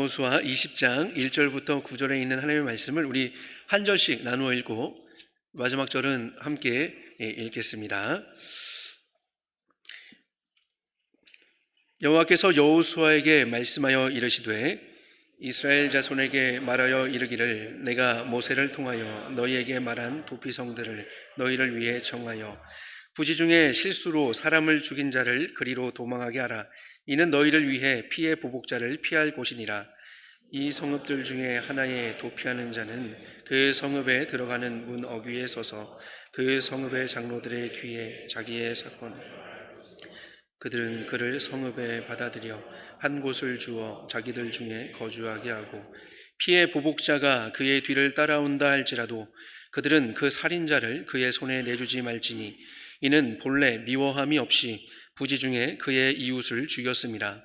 여호수아 20장 1절부터 9절에 있는 하나님의 말씀을 우리 한 절씩 나누어 읽고 마지막 절은 함께 읽겠습니다. 여호와께서 여호수아에게 말씀하여 이르시되 이스라엘 자손에게 말하여 이르기를 내가 모세를 통하여 너희에게 말한 도피성들을 너희를 위해 정하여 부지 중에 실수로 사람을 죽인 자를 그리로 도망하게 하라. 이는 너희를 위해 피의 보복자를 피할 곳이니라. 이 성읍들 중에 하나에 도피하는 자는 그 성읍에 들어가는 문 어귀에 서서 그 성읍의 장로들의 귀에 자기의 사건 그들은 그를 성읍에 받아들여 한 곳을 주어 자기들 중에 거주하게 하고 피의 보복자가 그의 뒤를 따라온다 할지라도 그들은 그 살인자를 그의 손에 내주지 말지니 이는 본래 미워함이 없이 부지 중에 그의 이웃을 죽였음이라.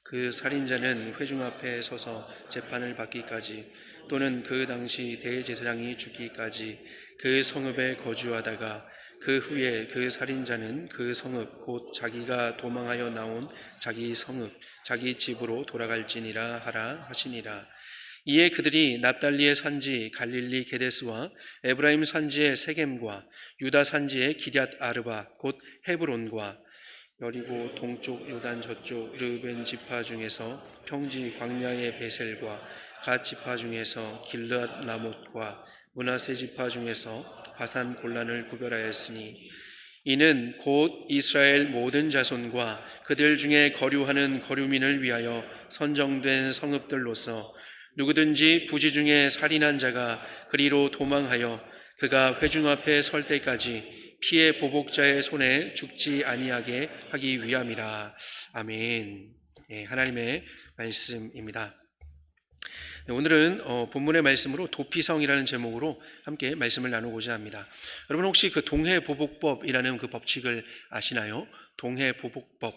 그 살인자는 회중 앞에 서서 재판을 받기까지 또는 그 당시 대제사장이 죽기까지 그 성읍에 거주하다가 그 후에 그 살인자는 그 성읍 곧 자기가 도망하여 나온 자기 성읍 자기 집으로 돌아갈지니라 하라 하시니라. 이에 그들이 납달리의 산지 갈릴리 게데스와 에브라임 산지의 세겜과 유다 산지의 기럇 아르바 곧 헤브론과 여리고 동쪽 요단 저쪽 르벤 지파 중에서 평지 광야의 베셀과 갓 지파 중에서 길르앗 라못과 므낫세 지파 중에서 바산 골란을 구별하였으니 이는 곧 이스라엘 모든 자손과 그들 중에 거류하는 거류민을 위하여 선정된 성읍들로서 누구든지 부지 중에 살인한 자가 그리로 도망하여 그가 회중 앞에 설 때까지 피의 보복자의 손에 죽지 아니하게 하기 위함이라. 아멘. 하나님의 말씀입니다. 오늘은 본문의 말씀으로 도피성이라는 제목으로 함께 말씀을 나누고자 합니다. 여러분 혹시 그 동해보복법이라는 그 법칙을 아시나요? 동해보복법,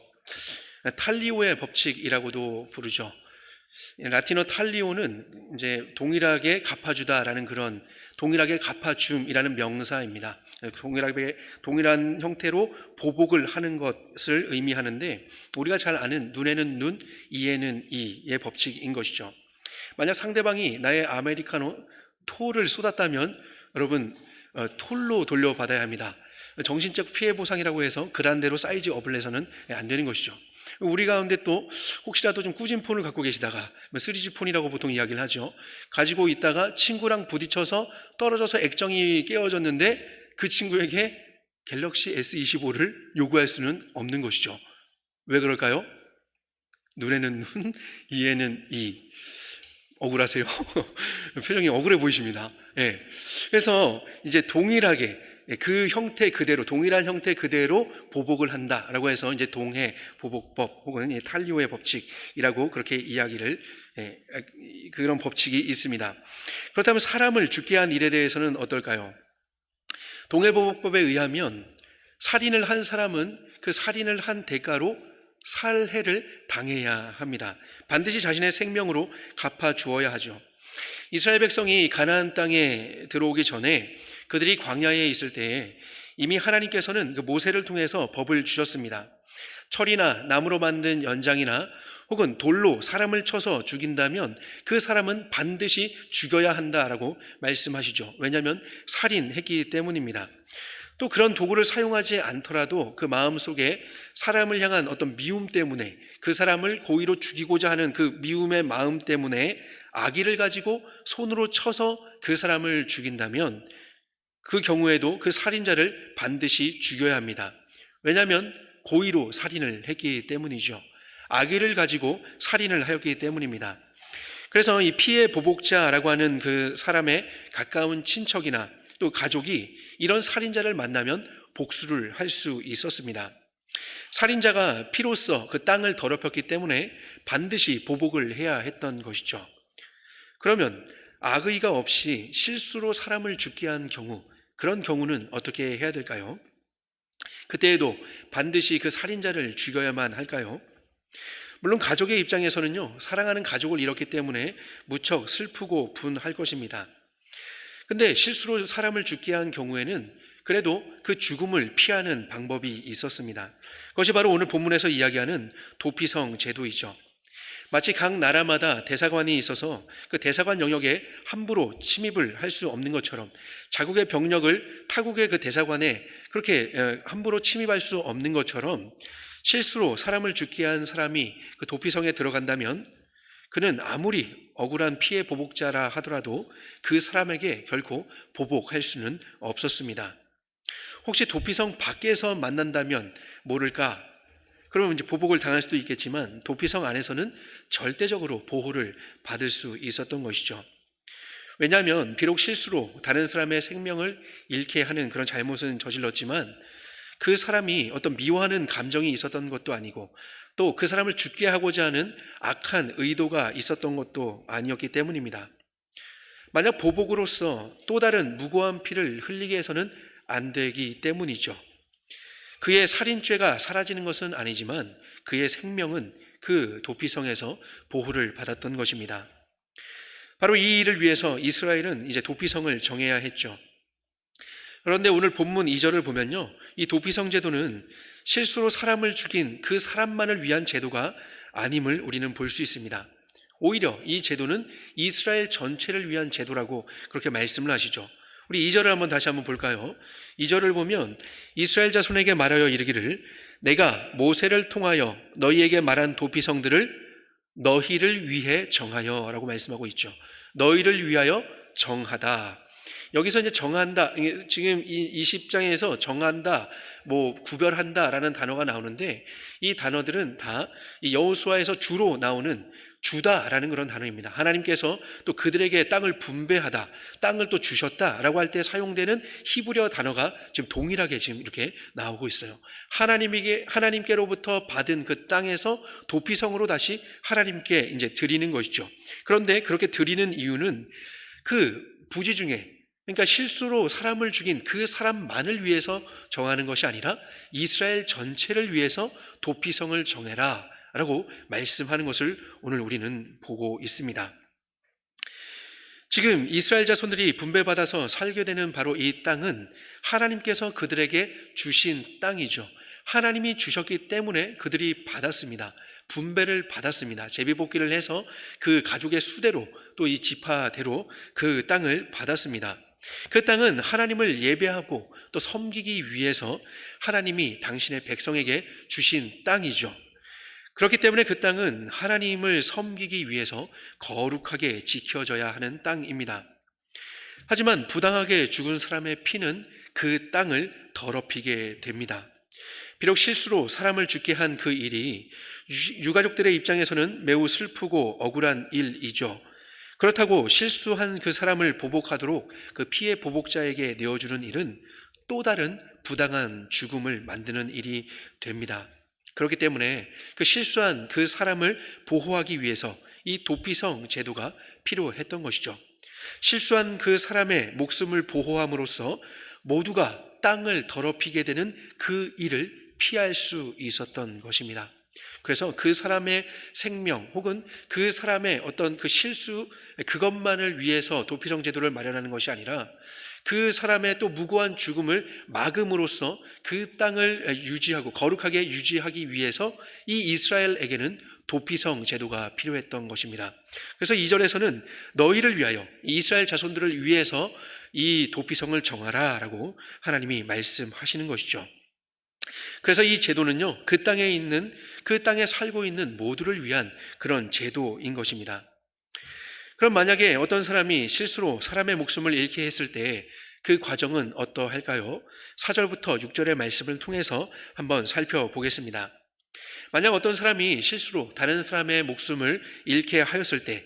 탈리오의 법칙이라고도 부르죠. 라틴어 탈리오는 이제 동일하게 갚아주다라는 그런 동일하게 갚아줌이라는 명사입니다. 동일한 형태로 보복을 하는 것을 의미하는데 우리가 잘 아는 눈에는 눈, 이에는 이의 법칙인 것이죠. 만약 상대방이 나의 아메리카노 톨을 쏟았다면 여러분 톨로 돌려받아야 합니다. 정신적 피해 보상이라고 해서 그란대로 사이즈 업을 해서는 안 되는 것이죠. 우리 가운데 또 혹시라도 좀 꾸진 폰을 갖고 계시다가 3G 폰이라고 보통 이야기를 하죠. 가지고 있다가 친구랑 부딪혀서 떨어져서 액정이 깨어졌는데 그 친구에게 갤럭시 S25를 요구할 수는 없는 것이죠. 왜 그럴까요? 눈에는 눈, 이에는 이. 억울하세요? 표정이 억울해 보이십니다. 그래서 이제 동일하게 그 형태 그대로 동일한 형태 그대로 보복을 한다라고 해서 이제 동해 보복법 혹은 탈리오의 법칙이라고 그렇게 이야기를 그런 법칙이 있습니다. 그렇다면 사람을 죽게 한 일에 대해서는 어떨까요? 동해 보복법에 의하면 살인을 한 사람은 그 살인을 한 대가로 살해를 당해야 합니다. 반드시 자신의 생명으로 갚아 주어야 하죠. 이스라엘 백성이 가나안 땅에 들어오기 전에 그들이 광야에 있을 때에 이미 하나님께서는 그 모세를 통해서 법을 주셨습니다. 철이나 나무로 만든 연장이나 혹은 돌로 사람을 쳐서 죽인다면 그 사람은 반드시 죽여야 한다라고 말씀하시죠. 왜냐하면 살인했기 때문입니다. 또 그런 도구를 사용하지 않더라도 그 마음속에 사람을 향한 어떤 미움 때문에 그 사람을 고의로 죽이고자 하는 그 미움의 마음 때문에 악의를 가지고 손으로 쳐서 그 사람을 죽인다면 그 경우에도 그 살인자를 반드시 죽여야 합니다. 왜냐하면 고의로 살인을 했기 때문이죠. 악의를 가지고 살인을 하였기 때문입니다. 그래서 이 피해 보복자라고 하는 그 사람의 가까운 친척이나 또 가족이 이런 살인자를 만나면 복수를 할 수 있었습니다. 살인자가 피로써 그 땅을 더럽혔기 때문에 반드시 보복을 해야 했던 것이죠. 그러면 악의가 없이 실수로 사람을 죽게 한 경우, 그런 경우는 어떻게 해야 될까요? 그때에도 반드시 그 살인자를 죽여야만 할까요? 물론 가족의 입장에서는요, 사랑하는 가족을 잃었기 때문에 무척 슬프고 분할 것입니다. 근데 실수로 사람을 죽게 한 경우에는 그래도 그 죽음을 피하는 방법이 있었습니다. 그것이 바로 오늘 본문에서 이야기하는 도피성 제도이죠. 마치 각 나라마다 대사관이 있어서 그 대사관 영역에 함부로 침입을 할 수 없는 것처럼 자국의 병력을 타국의 그 대사관에 그렇게 함부로 침입할 수 없는 것처럼 실수로 사람을 죽게 한 사람이 그 도피성에 들어간다면 그는 아무리 억울한 피해 보복자라 하더라도 그 사람에게 결코 보복할 수는 없었습니다. 혹시 도피성 밖에서 만난다면 모를까? 그러면 이제 보복을 당할 수도 있겠지만 도피성 안에서는 절대적으로 보호를 받을 수 있었던 것이죠. 왜냐하면 비록 실수로 다른 사람의 생명을 잃게 하는 그런 잘못은 저질렀지만 그 사람이 어떤 미워하는 감정이 있었던 것도 아니고 또 그 사람을 죽게 하고자 하는 악한 의도가 있었던 것도 아니었기 때문입니다. 만약 보복으로서 또 다른 무고한 피를 흘리게 해서는 안 되기 때문이죠. 그의 살인죄가 사라지는 것은 아니지만 그의 생명은 그 도피성에서 보호를 받았던 것입니다. 바로 이 일을 위해서 이스라엘은 이제 도피성을 정해야 했죠. 그런데 오늘 본문 2절을 보면요, 이 도피성 제도는 실수로 사람을 죽인 그 사람만을 위한 제도가 아님을 우리는 볼 수 있습니다. 오히려 이 제도는 이스라엘 전체를 위한 제도라고 그렇게 말씀을 하시죠. 우리 2절을 다시 한번 볼까요? 2절을 보면 이스라엘 자손에게 말하여 이르기를 내가 모세를 통하여 너희에게 말한 도피성들을 너희를 위해 정하여 라고 말씀하고 있죠. 너희를 위하여 정하다. 여기서 이제 정한다, 지금 이 20장에서 정한다, 구별한다 라는 단어가 나오는데 이 단어들은 다 이 여호수아에서 주로 나오는 주다라는 그런 단어입니다. 하나님께서 또 그들에게 땅을 분배하다, 땅을 또 주셨다라고 할 때 사용되는 히브리어 단어가 지금 동일하게 지금 이렇게 나오고 있어요. 하나님께로부터 받은 그 땅에서 도피성으로 다시 하나님께 이제 드리는 것이죠. 그런데 그렇게 드리는 이유는 그 부지 중에 그러니까 실수로 사람을 죽인 그 사람만을 위해서 정하는 것이 아니라 이스라엘 전체를 위해서 도피성을 정해라 라고 말씀하는 것을 오늘 우리는 보고 있습니다. 지금 이스라엘 자손들이 분배받아서 살게 되는 바로 이 땅은 하나님께서 그들에게 주신 땅이죠. 하나님이 주셨기 때문에 그들이 받았습니다. 분배를 받았습니다. 제비뽑기를 해서 그 가족의 수대로 또 이 지파대로 그 땅을 받았습니다. 그 땅은 하나님을 예배하고 또 섬기기 위해서 하나님이 당신의 백성에게 주신 땅이죠. 그렇기 때문에 그 땅은 하나님을 섬기기 위해서 거룩하게 지켜져야 하는 땅입니다. 하지만 부당하게 죽은 사람의 피는 그 땅을 더럽히게 됩니다. 비록 실수로 사람을 죽게 한 그 일이 유가족들의 입장에서는 매우 슬프고 억울한 일이죠. 그렇다고 실수한 그 사람을 보복하도록 그 피해 보복자에게 내어주는 일은 또 다른 부당한 죽음을 만드는 일이 됩니다. 그렇기 때문에 그 실수한 그 사람을 보호하기 위해서 이 도피성 제도가 필요했던 것이죠. 실수한 그 사람의 목숨을 보호함으로써 모두가 땅을 더럽히게 되는 그 일을 피할 수 있었던 것입니다. 그래서 그 사람의 생명 혹은 그 사람의 어떤 그 실수 그것만을 위해서 도피성 제도를 마련하는 것이 아니라 그 사람의 또 무고한 죽음을 막음으로써 그 땅을 유지하고 거룩하게 유지하기 위해서 이 이스라엘에게는 도피성 제도가 필요했던 것입니다. 그래서 2절에서는 너희를 위하여 이스라엘 자손들을 위해서 이 도피성을 정하라 라고 하나님이 말씀하시는 것이죠. 그래서 이 제도는요, 그 땅에 살고 있는 모두를 위한 그런 제도인 것입니다. 그럼 만약에 어떤 사람이 실수로 사람의 목숨을 잃게 했을 때 그 과정은 어떠할까요? 4절부터 6절의 말씀을 통해서 한번 살펴보겠습니다. 만약 어떤 사람이 실수로 다른 사람의 목숨을 잃게 하였을 때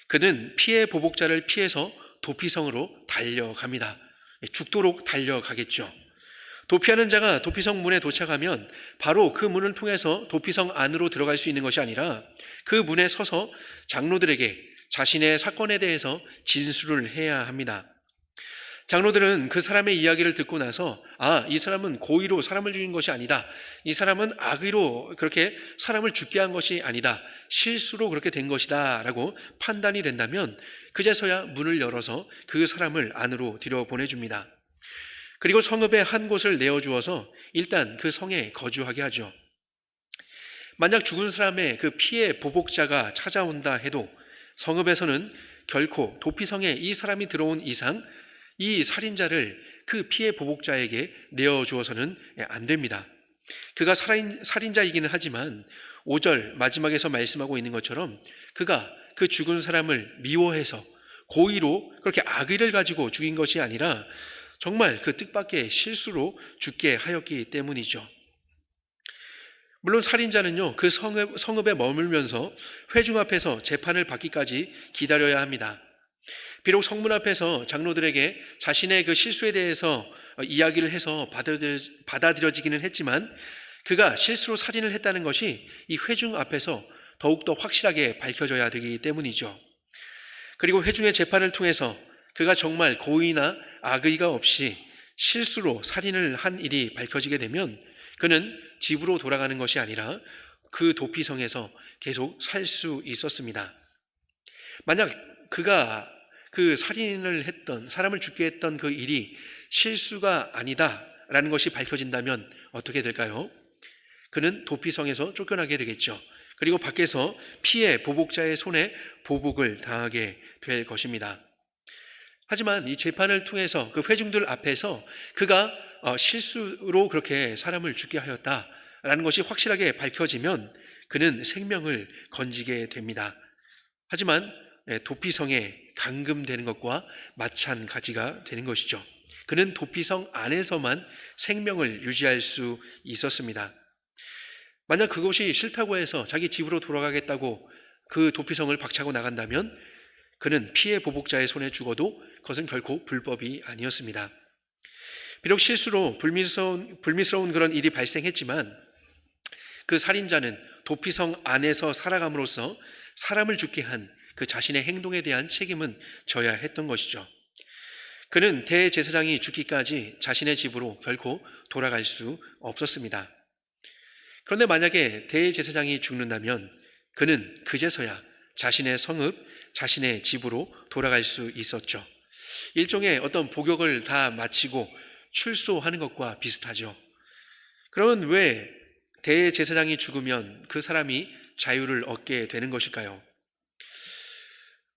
그는 피해 보복자를 피해서 도피성으로 달려갑니다. 죽도록 달려가겠죠. 도피하는 자가 도피성 문에 도착하면 바로 그 문을 통해서 도피성 안으로 들어갈 수 있는 것이 아니라 그 문에 서서 장로들에게 자신의 사건에 대해서 진술을 해야 합니다. 장로들은 그 사람의 이야기를 듣고 나서 이 사람은 고의로 사람을 죽인 것이 아니다. 이 사람은 악의로 그렇게 사람을 죽게 한 것이 아니다. 실수로 그렇게 된 것이다 라고 판단이 된다면 그제서야 문을 열어서 그 사람을 안으로 들여보내줍니다. 그리고 성읍의 한 곳을 내어주어서 일단 그 성에 거주하게 하죠. 만약 죽은 사람의 그 피의 보복자가 찾아온다 해도 성읍에서는 결코 도피성에 이 사람이 들어온 이상 이 살인자를 그 피의 보복자에게 내어주어서는 안 됩니다. 그가 살인자이기는 하지만 5절 마지막에서 말씀하고 있는 것처럼 그가 그 죽은 사람을 미워해서 고의로 그렇게 악의를 가지고 죽인 것이 아니라 정말 그 뜻밖의 실수로 죽게 하였기 때문이죠. 물론 살인자는요, 그 성읍에 머물면서 회중 앞에서 재판을 받기까지 기다려야 합니다. 비록 성문 앞에서 장로들에게 자신의 그 실수에 대해서 이야기를 해서 받아들여지기는 했지만 그가 실수로 살인을 했다는 것이 이 회중 앞에서 더욱더 확실하게 밝혀져야 되기 때문이죠. 그리고 회중의 재판을 통해서 그가 정말 고의나 악의가 없이 실수로 살인을 한 일이 밝혀지게 되면 그는 집으로 돌아가는 것이 아니라 그 도피성에서 계속 살 수 있었습니다. 만약 그가 그 살인을 했던, 사람을 죽게 했던 그 일이 실수가 아니다라는 것이 밝혀진다면 어떻게 될까요? 그는 도피성에서 쫓겨나게 되겠죠. 그리고 밖에서 피해 보복자의 손에 보복을 당하게 될 것입니다. 하지만 이 재판을 통해서 그 회중들 앞에서 그가 실수로 그렇게 사람을 죽게 하였다라는 것이 확실하게 밝혀지면 그는 생명을 건지게 됩니다. 하지만 도피성에 감금되는 것과 마찬가지가 되는 것이죠. 그는 도피성 안에서만 생명을 유지할 수 있었습니다. 만약 그것이 싫다고 해서 자기 집으로 돌아가겠다고 그 도피성을 박차고 나간다면 그는 피해 보복자의 손에 죽어도 그것은 결코 불법이 아니었습니다. 비록 실수로 불미스러운 그런 일이 발생했지만 그 살인자는 도피성 안에서 살아감으로써 사람을 죽게 한 그 자신의 행동에 대한 책임은 져야 했던 것이죠. 그는 대제사장이 죽기까지 자신의 집으로 결코 돌아갈 수 없었습니다. 그런데 만약에 대제사장이 죽는다면 그는 그제서야 자신의 성읍, 자신의 집으로 돌아갈 수 있었죠. 일종의 어떤 복역을 다 마치고 출소하는 것과 비슷하죠. 그러면 왜 대제사장이 죽으면 그 사람이 자유를 얻게 되는 것일까요?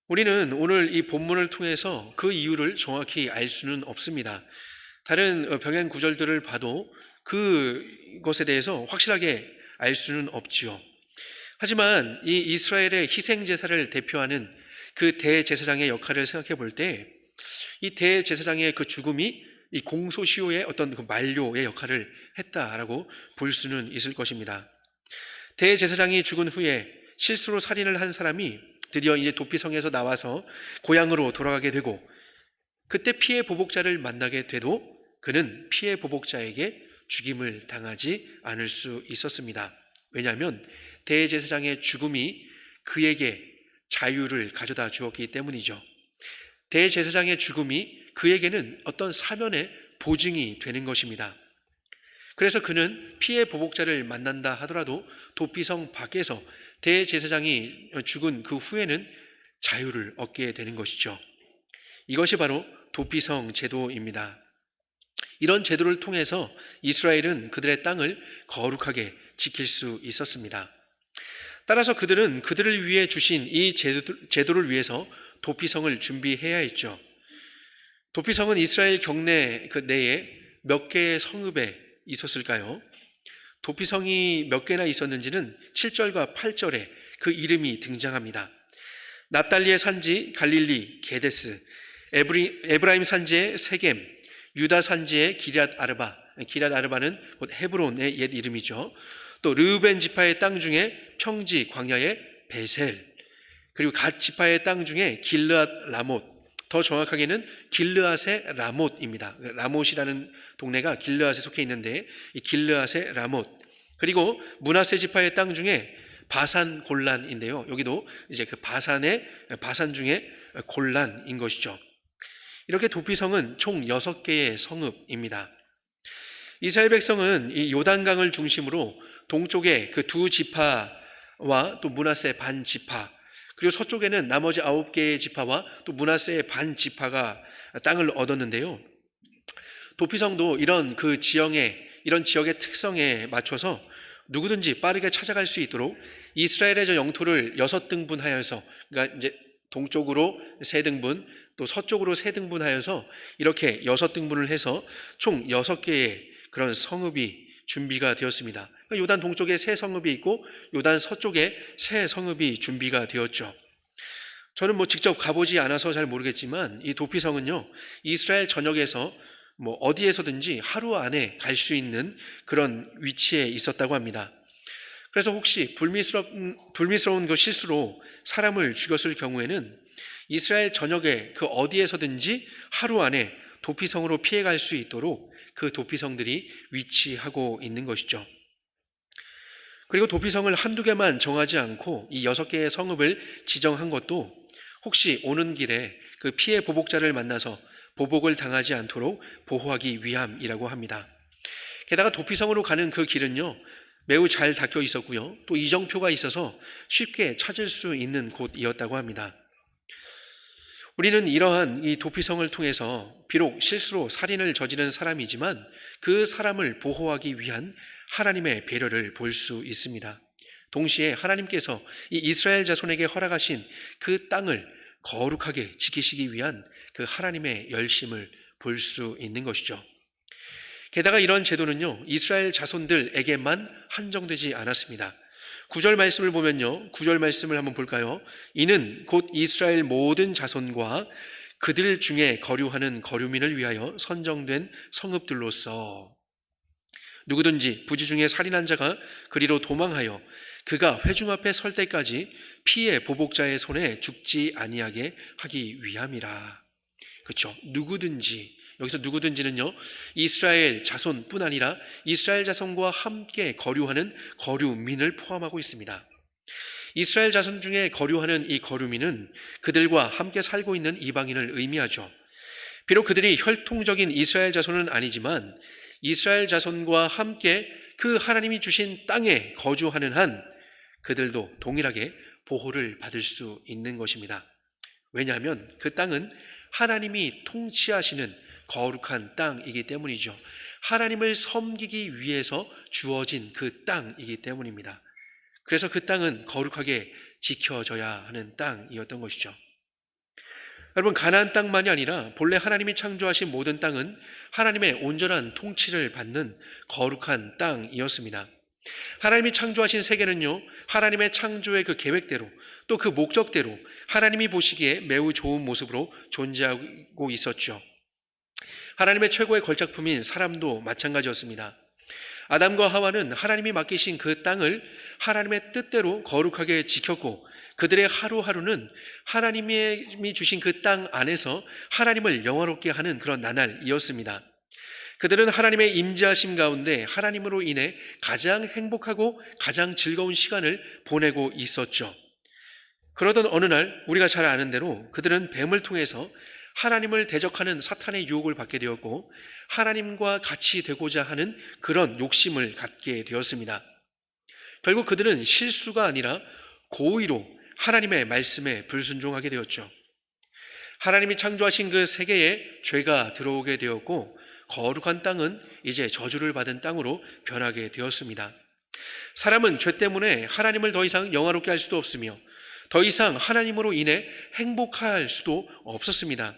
우리는 오늘 이 본문을 통해서 그 이유를 정확히 알 수는 없습니다. 다른 병행 구절들을 봐도 그것에 대해서 확실하게 알 수는 없지요. 하지만 이 이스라엘의 희생제사를 대표하는 그 대제사장의 역할을 생각해 볼 때 이 대제사장의 그 죽음이 이 공소시효의 어떤 그 만료의 역할을 했다라고 볼 수는 있을 것입니다. 대제사장이 죽은 후에 실수로 살인을 한 사람이 드디어 이제 도피성에서 나와서 고향으로 돌아가게 되고 그때 피해 보복자를 만나게 돼도 그는 피해 보복자에게 죽임을 당하지 않을 수 있었습니다. 왜냐하면 대제사장의 죽음이 그에게 자유를 가져다 주었기 때문이죠. 대제사장의 죽음이 그에게는 어떤 사면의 보증이 되는 것입니다. 그래서 그는 피해 보복자를 만난다 하더라도 도피성 밖에서 대제사장이 죽은 그 후에는 자유를 얻게 되는 것이죠. 이것이 바로 도피성 제도입니다. 이런 제도를 통해서 이스라엘은 그들의 땅을 거룩하게 지킬 수 있었습니다. 따라서 그들은 그들을 위해 주신 이 제도를 위해서 도피성을 준비해야 했죠. 도피성은 이스라엘 경내 그 내에 몇 개의 성읍에 있었을까요? 도피성이 몇 개나 있었는지는 7절과 8절에 그 이름이 등장합니다. 납달리의 산지 갈릴리 게데스, 에브라임 산지의 세겜, 유다 산지의 기럇 아르바는 곧 헤브론의 옛 이름이죠. 또 르우벤 지파의 땅 중에 평지 광야의 베셀, 그리고 갓 지파의 땅 중에 길르앗 라못, 더 정확하게는 길르앗의 라못입니다. 라못이라는 동네가 길르앗에 속해 있는데 이 길르앗의 라못, 그리고 므낫세 지파의 땅 중에 바산 골란인데요. 여기도 이제 그 바산 중에 골란인 것이죠. 이렇게 도피성은 총 6개의 성읍입니다. 이스라엘 백성은 이 요단강을 중심으로 동쪽에 그 두 지파와 또 므낫세 반 지파, 그리고 서쪽에는 나머지 9개의 지파와 또 므낫세의 반 지파가 땅을 얻었는데요. 도피성도 이런 지역의 특성에 맞춰서 누구든지 빠르게 찾아갈 수 있도록 이스라엘의 저 영토를 6등분하여서, 그러니까 이제 동쪽으로 3등분, 또 서쪽으로 3등분하여서 이렇게 6등분을 해서 총 6개의 그런 성읍이 준비가 되었습니다. 그러니까 요단 동쪽에 3성읍이 있고 요단 서쪽에 3성읍이 준비가 되었죠. 저는 직접 가보지 않아서 잘 모르겠지만 이 도피성은요, 이스라엘 전역에서 어디에서든지 하루 안에 갈 수 있는 그런 위치에 있었다고 합니다. 그래서 혹시 불미스러운 그 실수로 사람을 죽였을 경우에는 이스라엘 전역에 그 어디에서든지 하루 안에 도피성으로 피해갈 수 있도록 그 도피성들이 위치하고 있는 것이죠. 그리고 도피성을 한두 개만 정하지 않고 이 6개의 성읍을 지정한 것도 혹시 오는 길에 그 피해 보복자를 만나서 보복을 당하지 않도록 보호하기 위함이라고 합니다. 게다가 도피성으로 가는 그 길은요, 매우 잘 닦여 있었고요, 또 이정표가 있어서 쉽게 찾을 수 있는 곳이었다고 합니다. 우리는 이러한 이 도피성을 통해서 비록 실수로 살인을 저지른 사람이지만 그 사람을 보호하기 위한 하나님의 배려를 볼 수 있습니다. 동시에 하나님께서 이 이스라엘 자손에게 허락하신 그 땅을 거룩하게 지키시기 위한 그 하나님의 열심을 볼 수 있는 것이죠. 게다가 이런 제도는요, 이스라엘 자손들에게만 한정되지 않았습니다. 9절 말씀을 보면요, 9절 말씀을 한번 볼까요? 이는 곧 이스라엘 모든 자손과 그들 중에 거류하는 거류민을 위하여 선정된 성읍들로서 누구든지 부지 중에 살인한 자가 그리로 도망하여 그가 회중 앞에 설 때까지 피해 보복자의 손에 죽지 아니하게 하기 위함이라. 그렇죠? 누구든지, 여기서 누구든지는요, 이스라엘 자손뿐 아니라 이스라엘 자손과 함께 거류하는 거류민을 포함하고 있습니다. 이스라엘 자손 중에 거류하는 이 거류민은 그들과 함께 살고 있는 이방인을 의미하죠. 비록 그들이 혈통적인 이스라엘 자손은 아니지만 이스라엘 자손과 함께 그 하나님이 주신 땅에 거주하는 한 그들도 동일하게 보호를 받을 수 있는 것입니다. 왜냐하면 그 땅은 하나님이 통치하시는 거룩한 땅이기 때문이죠. 하나님을 섬기기 위해서 주어진 그 땅이기 때문입니다. 그래서 그 땅은 거룩하게 지켜져야 하는 땅이었던 것이죠. 여러분, 가나안 땅만이 아니라 본래 하나님이 창조하신 모든 땅은 하나님의 온전한 통치를 받는 거룩한 땅이었습니다. 하나님이 창조하신 세계는요, 하나님의 창조의 그 계획대로 또 그 목적대로 하나님이 보시기에 매우 좋은 모습으로 존재하고 있었죠. 하나님의 최고의 걸작품인 사람도 마찬가지였습니다. 아담과 하와는 하나님이 맡기신 그 땅을 하나님의 뜻대로 거룩하게 지켰고 그들의 하루하루는 하나님이 주신 그 땅 안에서 하나님을 영화롭게 하는 그런 나날이었습니다. 그들은 하나님의 임재하심 가운데 하나님으로 인해 가장 행복하고 가장 즐거운 시간을 보내고 있었죠. 그러던 어느 날 우리가 잘 아는 대로 그들은 뱀을 통해서 하나님을 대적하는 사탄의 유혹을 받게 되었고 하나님과 같이 되고자 하는 그런 욕심을 갖게 되었습니다. 결국 그들은 실수가 아니라 고의로 하나님의 말씀에 불순종하게 되었죠. 하나님이 창조하신 그 세계에 죄가 들어오게 되었고 거룩한 땅은 이제 저주를 받은 땅으로 변하게 되었습니다. 사람은 죄 때문에 하나님을 더 이상 영화롭게 할 수도 없으며 더 이상 하나님으로 인해 행복할 수도 없었습니다.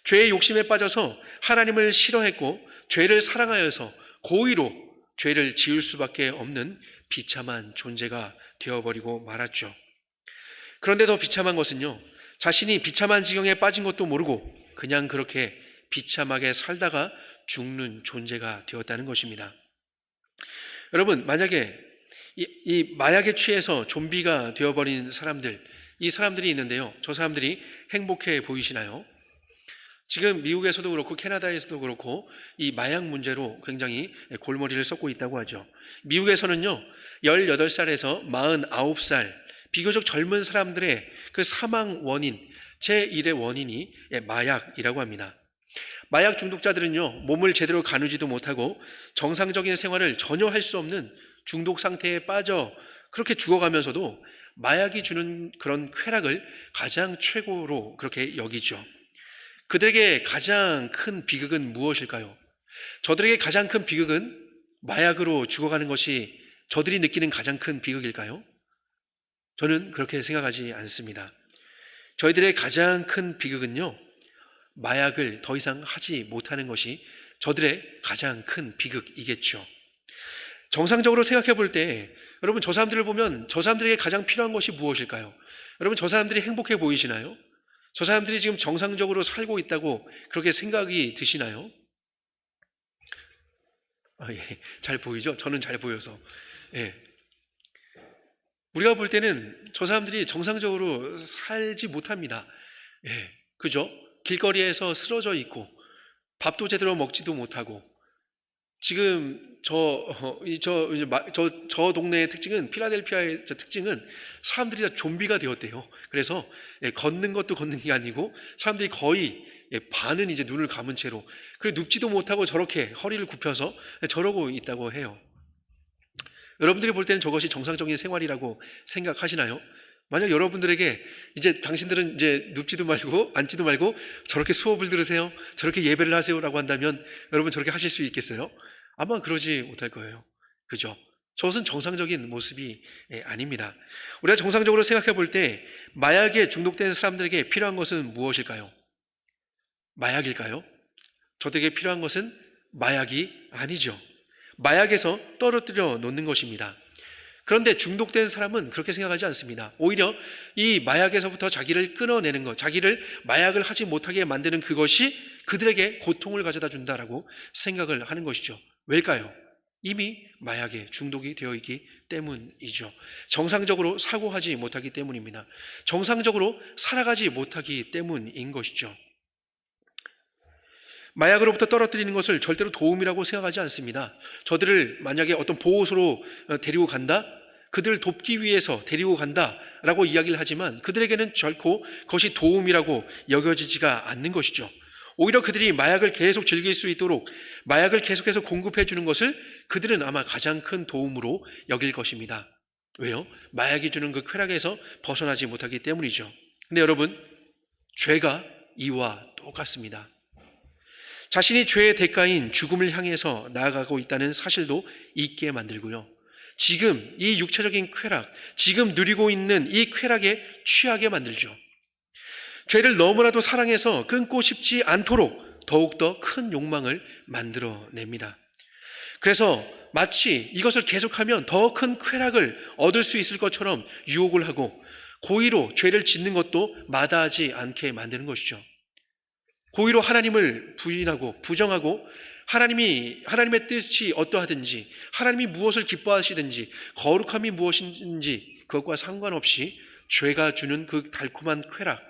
죄의 욕심에 빠져서 하나님을 싫어했고 죄를 사랑하여서 고의로 죄를 지을 수밖에 없는 비참한 존재가 되어버리고 말았죠. 그런데 더 비참한 것은요, 자신이 비참한 지경에 빠진 것도 모르고 그냥 그렇게 비참하게 살다가 죽는 존재가 되었다는 것입니다. 여러분, 만약에 이 마약에 취해서 좀비가 되어버린 사람들, 이 사람들이 있는데요, 저 사람들이 행복해 보이시나요? 지금 미국에서도 그렇고 캐나다에서도 그렇고 이 마약 문제로 굉장히 골머리를 썩고 있다고 하죠. 미국에서는요, 18살에서 49살 비교적 젊은 사람들의 그 사망 원인, 제1의 원인이 마약이라고 합니다. 마약 중독자들은요, 몸을 제대로 가누지도 못하고 정상적인 생활을 전혀 할 수 없는 중독 상태에 빠져 그렇게 죽어가면서도 마약이 주는 그런 쾌락을 가장 최고로 그렇게 여기죠. 그들에게 가장 큰 비극은 무엇일까요? 저들에게 가장 큰 비극은 마약으로 죽어가는 것이 저들이 느끼는 가장 큰 비극일까요? 저는 그렇게 생각하지 않습니다. 저희들의 가장 큰 비극은요, 마약을 더 이상 하지 못하는 것이 저들의 가장 큰 비극이겠죠. 정상적으로 생각해 볼 때 여러분, 저 사람들을 보면 저 사람들에게 가장 필요한 것이 무엇일까요? 여러분, 저 사람들이 행복해 보이시나요? 저 사람들이 지금 정상적으로 살고 있다고 그렇게 생각이 드시나요? 예, 잘 보이죠? 저는 잘 보여서. 예. 우리가 볼 때는 저 사람들이 정상적으로 살지 못합니다. 예, 그죠? 길거리에서 쓰러져 있고 밥도 제대로 먹지도 못하고, 지금 저 동네의 특징은, 필라델피아의 특징은 사람들이 다 좀비가 되었대요. 그래서 걷는 것도 걷는 게 아니고 사람들이 거의 반은 이제 눈을 감은 채로, 그리고 눕지도 못하고 저렇게 허리를 굽혀서 저러고 있다고 해요. 여러분들이 볼 때는 저것이 정상적인 생활이라고 생각하시나요? 만약 여러분들에게 이제 당신들은 이제 눕지도 말고 앉지도 말고 저렇게 수업을 들으세요, 저렇게 예배를 하세요라고 한다면 여러분 저렇게 하실 수 있겠어요? 아마 그러지 못할 거예요. 그죠? 저것은 정상적인 모습이 아닙니다. 우리가 정상적으로 생각해 볼 때 마약에 중독된 사람들에게 필요한 것은 무엇일까요? 마약일까요? 저들에게 필요한 것은 마약이 아니죠. 마약에서 떨어뜨려 놓는 것입니다. 그런데 중독된 사람은 그렇게 생각하지 않습니다. 오히려 이 마약에서부터 자기를 끊어내는 것, 자기를 마약을 하지 못하게 만드는 그것이 그들에게 고통을 가져다 준다라고 생각을 하는 것이죠. 왜일까요? 이미 마약에 중독이 되어 있기 때문이죠. 정상적으로 사고하지 못하기 때문입니다. 정상적으로 살아가지 못하기 때문인 것이죠. 마약으로부터 떨어뜨리는 것을 절대로 도움이라고 생각하지 않습니다. 저들을 만약에 어떤 보호소로 데리고 간다? 그들을 돕기 위해서 데리고 간다라고 이야기를 하지만 그들에게는 결코 그것이 도움이라고 여겨지지가 않는 것이죠. 오히려 그들이 마약을 계속 즐길 수 있도록 마약을 계속해서 공급해 주는 것을 그들은 아마 가장 큰 도움으로 여길 것입니다. 왜요? 마약이 주는 그 쾌락에서 벗어나지 못하기 때문이죠. 근데 여러분, 죄가 이와 똑같습니다. 자신이 죄의 대가인 죽음을 향해서 나아가고 있다는 사실도 잊게 만들고요. 지금 이 육체적인 쾌락, 지금 누리고 있는 이 쾌락에 취하게 만들죠. 죄를 너무나도 사랑해서 끊고 싶지 않도록 더욱더 큰 욕망을 만들어냅니다. 그래서 마치 이것을 계속하면 더 큰 쾌락을 얻을 수 있을 것처럼 유혹을 하고 고의로 죄를 짓는 것도 마다하지 않게 만드는 것이죠. 고의로 하나님을 부인하고 부정하고 하나님의 뜻이 어떠하든지, 하나님이 무엇을 기뻐하시든지, 거룩함이 무엇인지 그것과 상관없이 죄가 주는 그 달콤한 쾌락,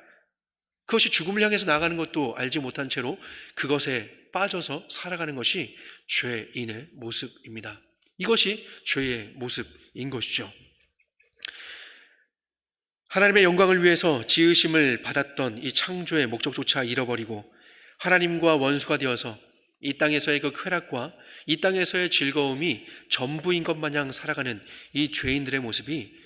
그것이 죽음을 향해서 나가는 것도 알지 못한 채로 그것에 빠져서 살아가는 것이 죄인의 모습입니다. 이것이 죄의 모습인 것이죠. 하나님의 영광을 위해서 지으심을 받았던 이 창조의 목적조차 잃어버리고 하나님과 원수가 되어서 이 땅에서의 그 쾌락과 이 땅에서의 즐거움이 전부인 것 마냥 살아가는 이 죄인들의 모습이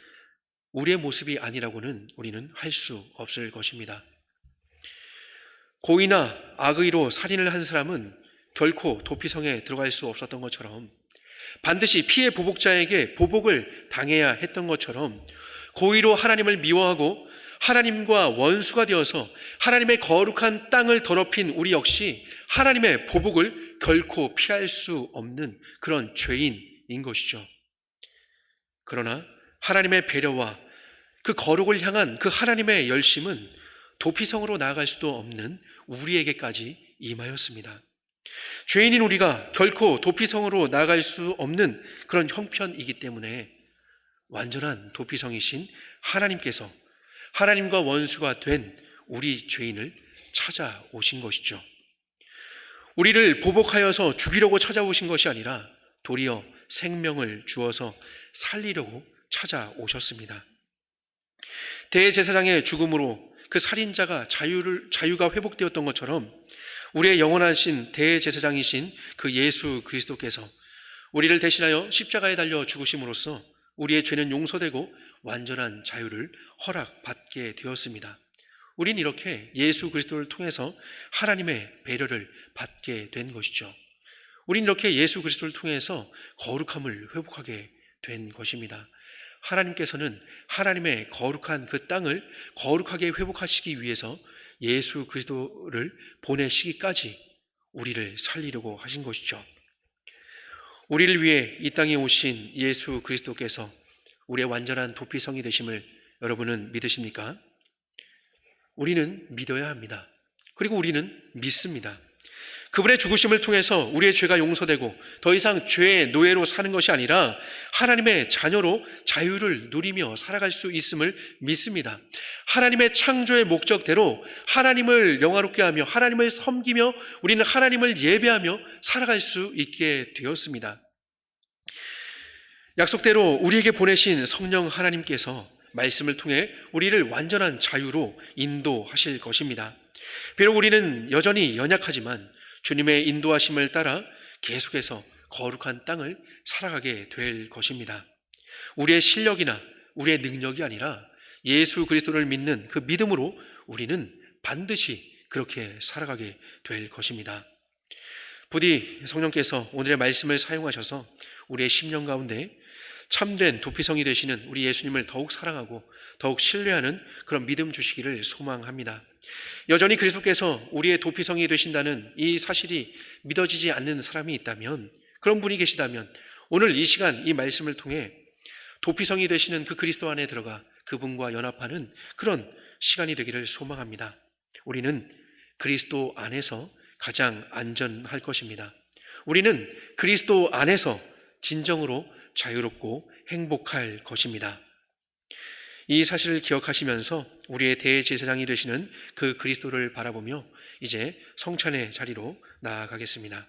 우리의 모습이 아니라고는 우리는 할 수 없을 것입니다. 고의나 악의로 살인을 한 사람은 결코 도피성에 들어갈 수 없었던 것처럼, 반드시 피해 보복자에게 보복을 당해야 했던 것처럼, 고의로 하나님을 미워하고 하나님과 원수가 되어서 하나님의 거룩한 땅을 더럽힌 우리 역시 하나님의 보복을 결코 피할 수 없는 그런 죄인인 것이죠. 그러나 하나님의 배려와 그 거룩을 향한 그 하나님의 열심은 도피성으로 나아갈 수도 없는 우리에게까지 임하였습니다. 죄인인 우리가 결코 도피성으로 나아갈 수 없는 그런 형편이기 때문에 완전한 도피성이신 하나님께서 하나님과 원수가 된 우리 죄인을 찾아오신 것이죠. 우리를 보복하여서 죽이려고 찾아오신 것이 아니라 도리어 생명을 주어서 살리려고 찾아오셨습니다. 대제사장의 죽음으로 그 살인자가 자유가 회복되었던 것처럼 우리의 영원하신 대제사장이신 그 예수 그리스도께서 우리를 대신하여 십자가에 달려 죽으심으로써 우리의 죄는 용서되고 완전한 자유를 허락받게 되었습니다. 우린 이렇게 예수 그리스도를 통해서 하나님의 배려를 받게 된 것이죠. 우린 이렇게 예수 그리스도를 통해서 거룩함을 회복하게 된 것입니다. 하나님께서는 하나님의 거룩한 그 땅을 거룩하게 회복하시기 위해서 예수 그리스도를 보내시기까지 우리를 살리려고 하신 것이죠. 우리를 위해 이 땅에 오신 예수 그리스도께서 우리의 완전한 도피성이 되심을 여러분은 믿으십니까? 우리는 믿어야 합니다. 그리고 우리는 믿습니다. 그분의 죽으심을 통해서 우리의 죄가 용서되고 더 이상 죄의 노예로 사는 것이 아니라 하나님의 자녀로 자유를 누리며 살아갈 수 있음을 믿습니다. 하나님의 창조의 목적대로 하나님을 영화롭게 하며 하나님을 섬기며 우리는 하나님을 예배하며 살아갈 수 있게 되었습니다. 약속대로 우리에게 보내신 성령 하나님께서 말씀을 통해 우리를 완전한 자유로 인도하실 것입니다. 비록 우리는 여전히 연약하지만 주님의 인도하심을 따라 계속해서 거룩한 땅을 살아가게 될 것입니다. 우리의 실력이나 우리의 능력이 아니라 예수 그리스도를 믿는 그 믿음으로 우리는 반드시 그렇게 살아가게 될 것입니다. 부디 성령께서 오늘의 말씀을 사용하셔서 우리의 심령 가운데 참된 도피성이 되시는 우리 예수님을 더욱 사랑하고 더욱 신뢰하는 그런 믿음 주시기를 소망합니다. 여전히 그리스도께서 우리의 도피성이 되신다는 이 사실이 믿어지지 않는 사람이 있다면, 그런 분이 계시다면 오늘 이 시간 이 말씀을 통해 도피성이 되시는 그 그리스도 안에 들어가 그분과 연합하는 그런 시간이 되기를 소망합니다. 우리는 그리스도 안에서 가장 안전할 것입니다. 우리는 그리스도 안에서 진정으로 자유롭고 행복할 것입니다. 이 사실을 기억하시면서 우리의 대제사장이 되시는 그 그리스도를 바라보며 이제 성찬의 자리로 나아가겠습니다.